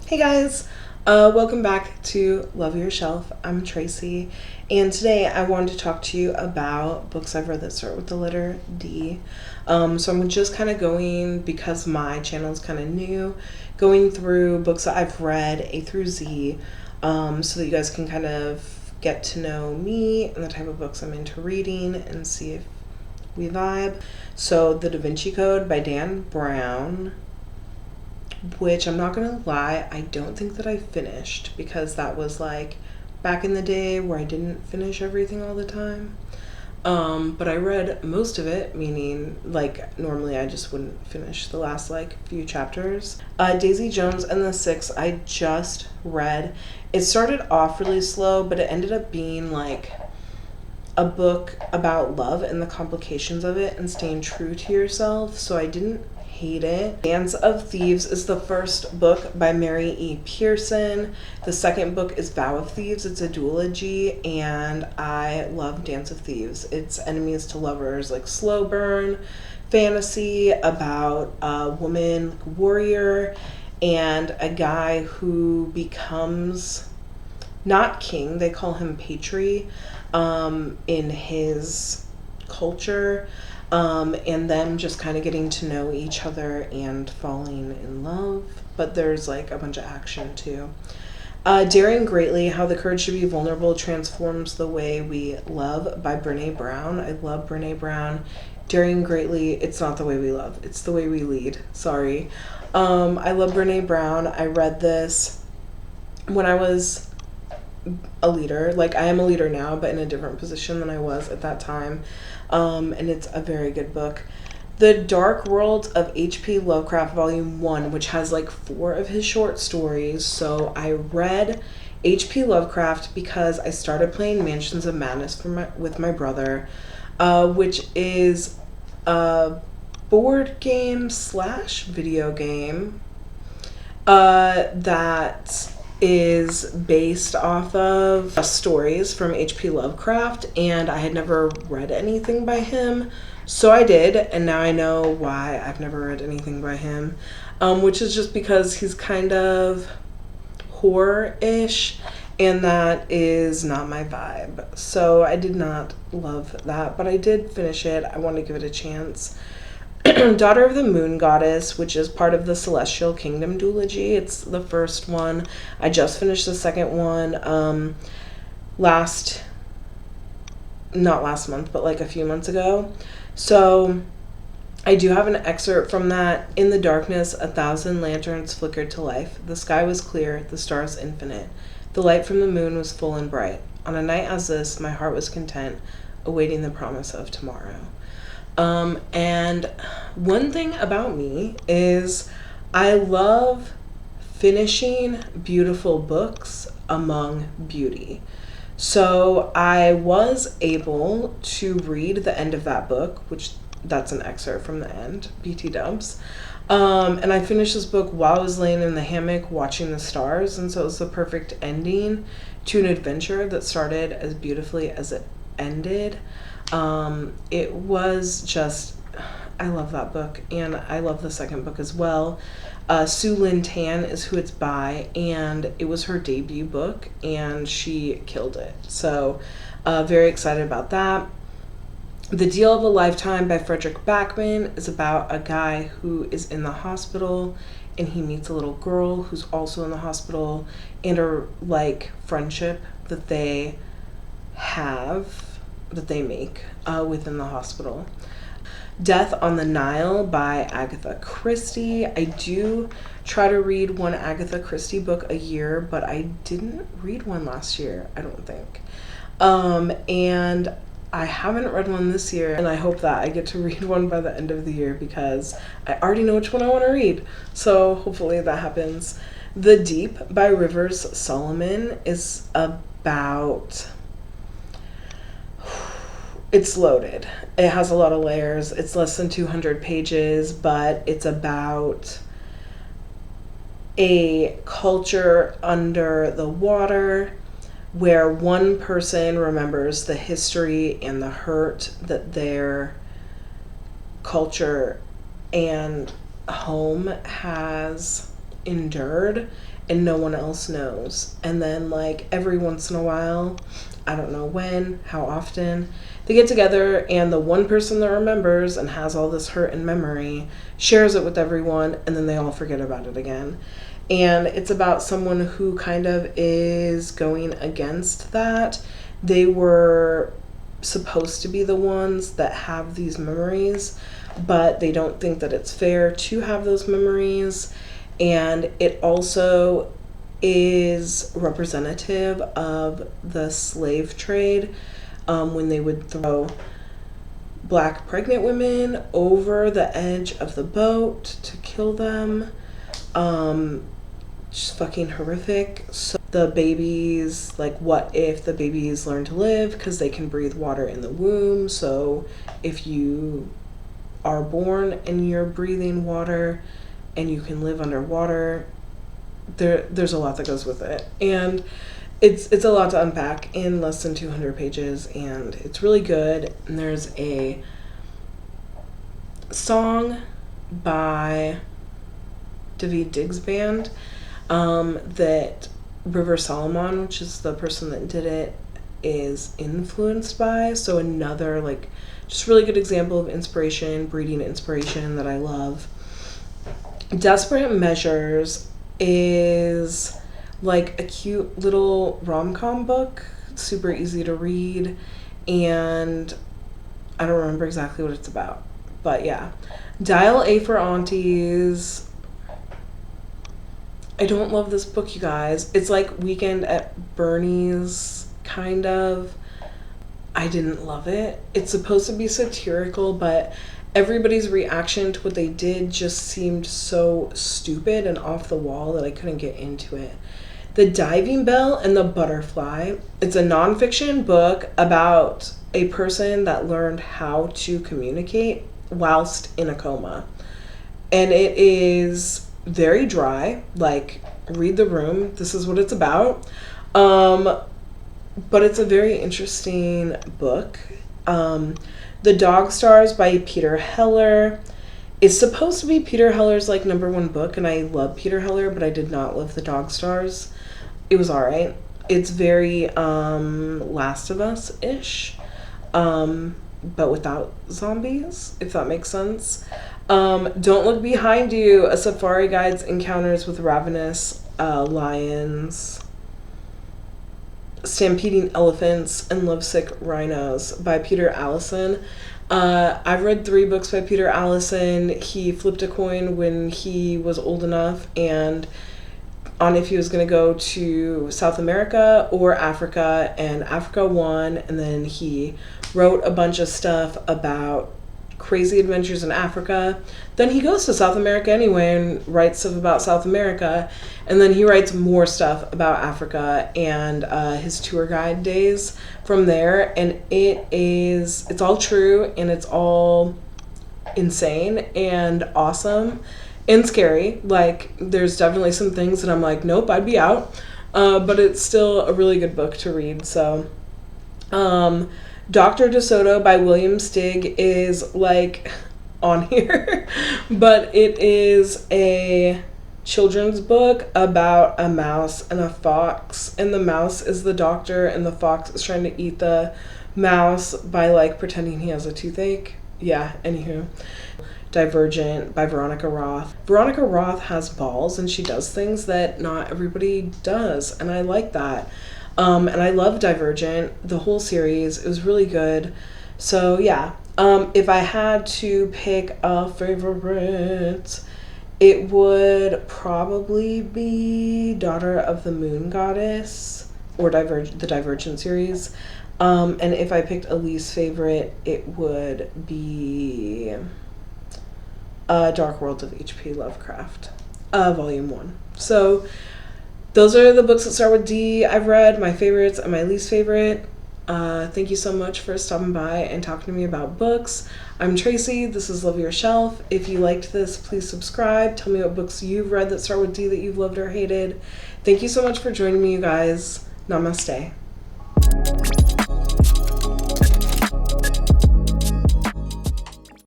Hey guys, welcome back to Love Your Shelf. I'm Tracy, and today I wanted to talk to you about books I've read that start with the letter D. So I'm just kind of going, because my channel is kind of new, going through books that I've read A through Z, so that you guys can kind of get to know me and the type of books I'm into reading and see if we vibe. So The Da Vinci Code by Dan Brown, which I'm not gonna lie, I don't think that I finished, because that was like back in the day where I didn't finish everything all the time. But I read most of it, meaning like normally I just wouldn't finish the last like few chapters. Daisy Jones and the Six I just read. It started off really slow, but it ended up being like a book about love and the complications of it and staying true to yourself, so I didn't hate it. Vow of Thieves is the first book by Mary E. Pearson. The second book is Vow of Thieves. It's a duology, and I love Dance of Thieves. It's enemies to lovers, like slow burn fantasy about a woman like warrior and a guy who becomes not king, they call him patri in his culture, and them just kind of getting to know each other and falling in love. But there's like a bunch of action too. Daring Greatly, How the Courage to be Vulnerable Transforms the Way We Love by Brene Brown. I love Brene Brown. Daring Greatly, it's not the way we love, it's the way we lead. Sorry. I love Brene Brown. I read this when I was a leader. Like, I am a leader now, but in a different position than I was at that time. And it's a very good book. The Dark World of H.p Lovecraft Volume 1, which has like 4 of his short stories. So I read H.p Lovecraft because I started playing Mansions of Madness with my brother, which is a board game / video game that is based off of stories from H.p Lovecraft, and I had never read anything by him, so I did, and now I know why I've never read anything by him, which is just because he's kind of horror-ish, and that is not my vibe. So I did not love that, but I did finish it. I wanted to give it a chance. Daughter of the Moon Goddess, which is part of the Celestial Kingdom duology. It's the first one. I just finished the second one not last month, but like a few months ago. So I do have an excerpt from that. In the darkness, 1,000 lanterns flickered to life. The sky was clear, the stars infinite. The light from the moon was full and bright. On a night as this, my heart was content, awaiting the promise of tomorrow. And one thing about me is I love finishing beautiful books among beauty. So I was able to read the end of that book, which that's an excerpt from the end, BT dubs. And I finished this book while I was laying in the hammock watching the stars. And so it was the perfect ending to an adventure that started as beautifully as it ended. It was just, I love that book, and I love the second book as well. Sue Lynn Tan is who it's by, and it was her debut book, and she killed it. So very excited about that. The Deal of a Lifetime by Frederick Backman is about a guy who is in the hospital, and he meets a little girl who's also in the hospital, and a like friendship that they make within the hospital. Death on the Nile by Agatha Christie. I do try to read one Agatha Christie book a year, but I didn't read one last year, I don't think. And I haven't read one this year, and I hope that I get to read one by the end of the year, because I already know which one I want to read. So hopefully that happens. The Deep by Rivers Solomon is about... It's loaded. It has a lot of layers. It's less than 200 pages, but it's about a culture under the water where one person remembers the history and the hurt that their culture and home has endured and no one else knows. And then like every once in a while, I don't know when, how often, they get together and the one person that remembers and has all this hurt and memory shares it with everyone, and then they all forget about it again. And it's about someone who kind of is going against that. They were supposed to be the ones that have these memories, but they don't think that it's fair to have those memories. And it also is representative of the slave trade, when they would throw black pregnant women over the edge of the boat to kill them. Just fucking horrific. So the babies, like, what if the babies learn to live because they can breathe water in the womb? So if you are born and you're breathing water and you can live underwater, there's a lot that goes with it. And it's a lot to unpack in less than 200 pages, and it's really good. And there's a song by David Diggs' band that River Solomon, which is the person that did it, is influenced by. So another, like, just really good example of inspiration, breeding inspiration that I love. Desperate Measures is like a cute little rom-com book, super easy to read, and I don't remember exactly what it's about, but yeah. Dial A for Aunties. I don't love this book, you guys. It's like Weekend at Bernie's, kind of. I didn't love it. It's supposed to be satirical, but everybody's reaction to what they did just seemed so stupid and off the wall that I couldn't get into it. The Diving Bell and the Butterfly. It's a nonfiction book about a person that learned how to communicate whilst in a coma. And it is very dry, like, read the room. This is what it's about. But it's a very interesting book. The Dog Stars by Peter Heller. It's supposed to be Peter Heller's like #1 book, and I love Peter Heller, but I did not love The Dog Stars. It was alright. It's very Last of Us-ish, but without zombies, if that makes sense. Don't Look Behind You, A Safari Guide's Encounters with Ravenous Lions, Stampeding Elephants, and Lovesick Rhinos by Peter Allison. I've read 3 books by Peter Allison. He flipped a coin when he was old enough and on if he was going to go to South America or Africa, and Africa won, and then he wrote a bunch of stuff about crazy adventures in Africa. Then he goes to South America anyway and writes stuff about South America, and then he writes more stuff about Africa and his tour guide days from there, and it's all true, and it's all insane and awesome and scary. Like, there's definitely some things that I'm like, nope, I'd be out, but it's still a really good book to read. So Dr. DeSoto by William Stig is like on here, but it is a children's book about a mouse and a fox, and the mouse is the doctor and the fox is trying to eat the mouse by like pretending he has a toothache. Yeah, anywho. Divergent by Veronica Roth. Veronica Roth has balls, and she does things that not everybody does, and I like that. And I love Divergent, the whole series. It was really good. So yeah, if I had to pick a favorite, it would probably be Daughter of the Moon Goddess, or the Divergent series. And if I picked a least favorite, it would be Dark World of H.p Lovecraft, Volume 1. So those are the books that start with D I've read, my favorites and my least favorite. Thank you so much for stopping by and talking to me about books. I'm Tracy. This is Love Your Shelf. If you liked this, please subscribe. Tell me what books you've read that start with D that you've loved or hated. Thank you so much for joining me, you guys. Namaste.